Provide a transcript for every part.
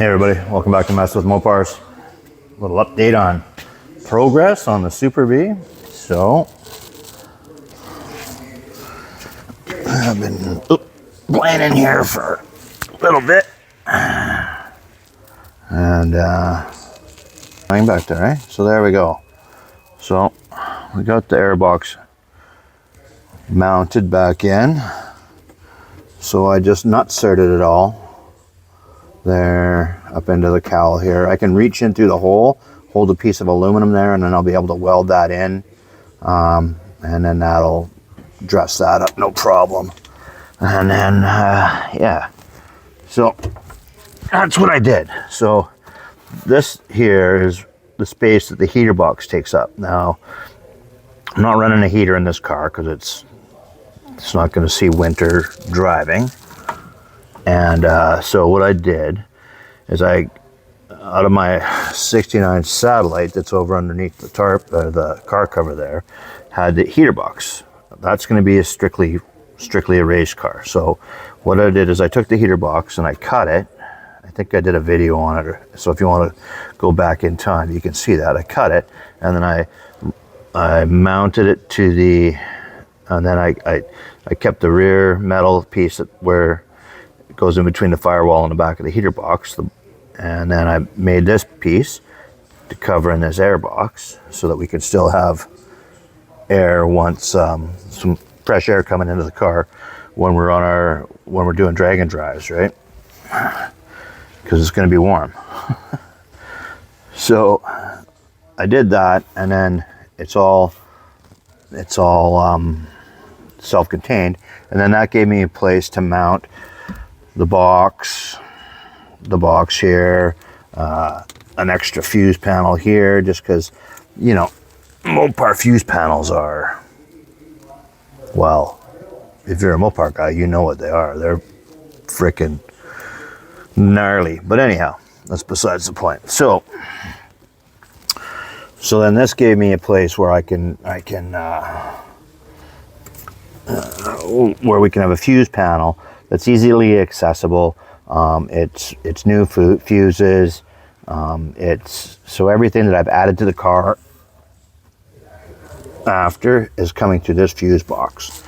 Hey everybody, welcome back to Mess with Mopars. A little update on progress on the Super Bee. So, I've been playing in here for a little bit. And hang back there, right? So there we go. So, we got the airbox mounted back in. So I just nut-inserted it all there up into the cowl here. I can reach in through the hole, hold a piece of aluminum there, and then I'll be able to weld that in, and then that'll dress that up, no problem. And then yeah, so that's what I did. So this here is the space that the heater box takes up. Now I'm not running a heater in this car because it's not going to see winter driving. And so what I did is out of my 69 Satellite that's over underneath the tarp, the car cover there, had the heater box. That's going to be a strictly a race car. So what I did is I took the heater box and I cut it. I think I did a video on it. So if you want to go back in time, you can see that. I cut it and then I mounted it to the, and then I kept the rear metal piece where it goes in between the firewall and the back of the heater box. And then I made this piece to cover in this air box so that we could still have air once some fresh air coming into the car when we're doing drag and drives, right? Because it's going to be warm. So I did that, and then it's all self-contained, and then that gave me a place to mount the box here, an extra fuse panel here, just because, you know, Mopar fuse panels are, well, if you're a Mopar guy, you know what they are. They're freaking gnarly. But anyhow, that's besides the point. So then this gave me a place where I can where we can have a fuse panel that's easily accessible. It's new fuses. So everything that I've added to the car after is coming through this fuse box.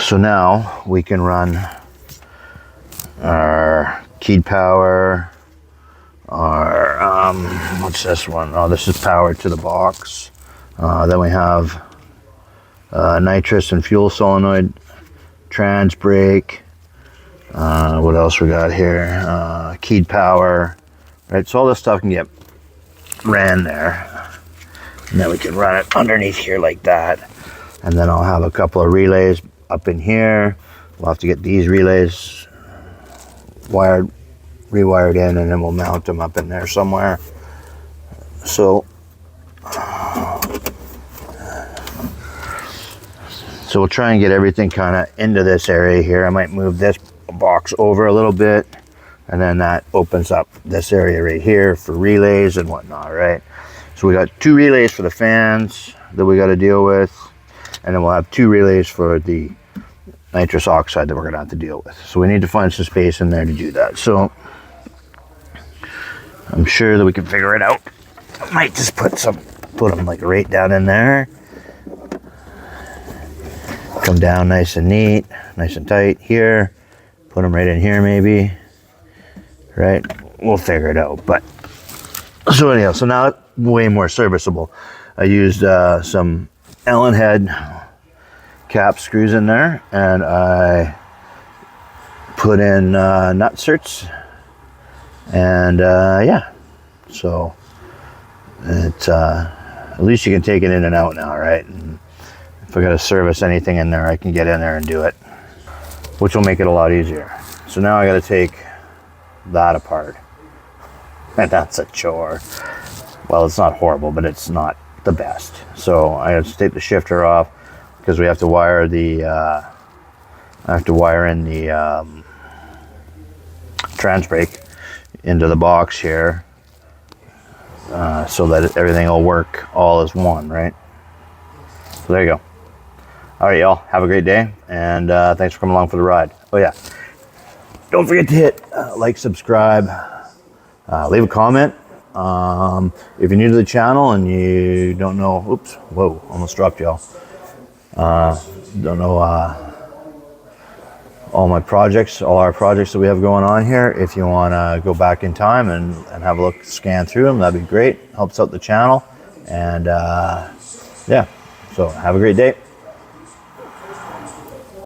So now we can run our keyed power, our what's this one? Oh, this is power to the box. Then we have nitrous and fuel solenoid, trans brake. What else we got here? Keyed power, right? So all this stuff can get ran there, and then we can run it underneath here like that. And then I'll have a couple of relays up in here. We'll have to get these relays rewired in, and then we'll mount them up in there somewhere. So we'll try and get everything kind of into this area here. I might move this box over a little bit, and then that opens up this area right here for relays and whatnot, right? So we got 2 relays for the fans that we got to deal with, and then we'll have 2 relays for the nitrous oxide that we're gonna have to deal with. So we need to find some space in there to do that. So I'm sure that we can figure it out. I might just put them like right down in there. Come down nice and neat, nice and tight here. Put them right in here maybe, right? We'll figure it out. But so anyhow, so now it's way more serviceable. I used some Allen head cap screws in there, and I put in nut inserts, and yeah, so it's at least you can take it in and out now, right? And if I got to service anything in there, I can get in there and do it, which will make it a lot easier. So now I got to take that apart, and that's a chore. Well, it's not horrible, but it's not the best. So I have to take the shifter off because we have to wire in the trans brake into the box here, so that everything will work all as one, right? So there you go. All right, y'all, have a great day, and thanks for coming along for the ride. Oh yeah, don't forget to hit like, subscribe, leave a comment. If you're new to the channel and you don't know, oops, whoa, almost dropped y'all. Don't know all our projects that we have going on here. If you want to go back in time and have a look, scan through them, that'd be great. Helps out the channel. And yeah, so have a great day.